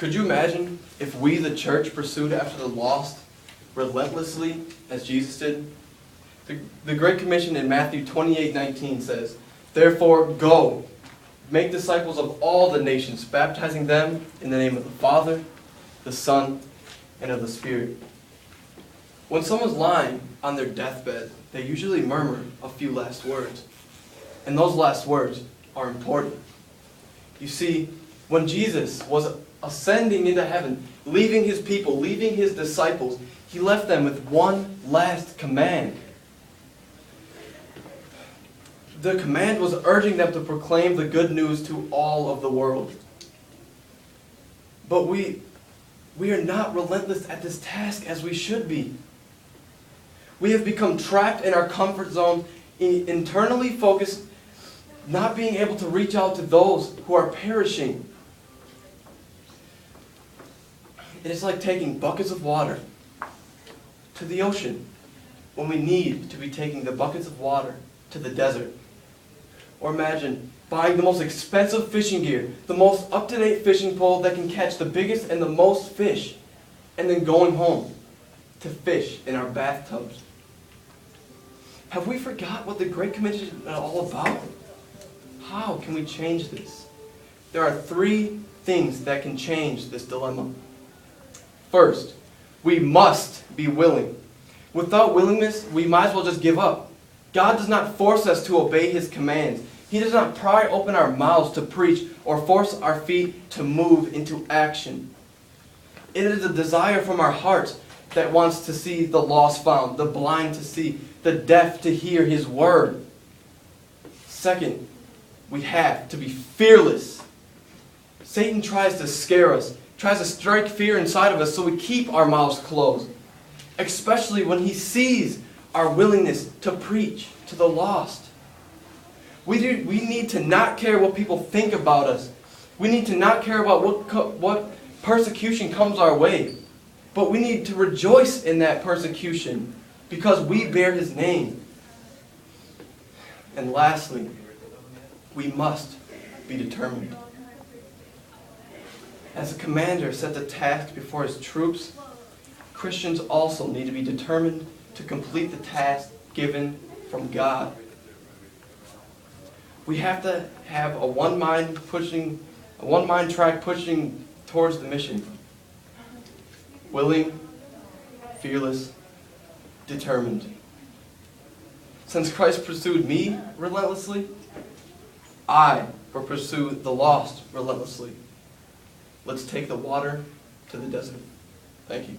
Could you imagine if we, the church, pursued after the lost relentlessly as Jesus did? The Great Commission in Matthew 28:19 says, "Therefore go, make disciples of all the nations, baptizing them in the name of the Father, the Son, and of the Spirit." When someone's lying on their deathbed, they usually murmur a few last words. And those last words are important. You see, when Jesus was ascending into heaven, leaving his people, leaving his disciples, he left them with one last command. The command was urging them to proclaim the good news to all of the world. But we are not relentless at this task as we should be. We have become trapped in our comfort zone, internally focused, not being able to reach out to those who are perishing. It is like taking buckets of water to the ocean when we need to be taking the buckets of water to the desert. Or imagine buying the most expensive fishing gear, the most up-to-date fishing pole that can catch the biggest and the most fish, and then going home to fish in our bathtubs. Have we forgot what the Great Commission is all about? How can we change this? There are 3 things that can change this dilemma. First, we must be willing. Without willingness, we might as well just give up. God does not force us to obey his commands. He does not pry open our mouths to preach or force our feet to move into action. It is a desire from our hearts that wants to see the lost found, the blind to see, the deaf to hear his word. Second, we have to be fearless. Satan tries to scare us, tries to strike fear inside of us so we keep our mouths closed, especially when he sees our willingness to preach to the lost. We need to not care what people think about us. We need to not care about what persecution comes our way. But we need to rejoice in that persecution because we bear his name. And lastly, we must be determined. As a commander set the task before his troops, Christians also need to be determined to complete the task given from God. We have to have a one-mind track pushing towards the mission. Willing, fearless, determined. Since Christ pursued me relentlessly, I will pursue the lost relentlessly. Let's take the water to the desert. Thank you.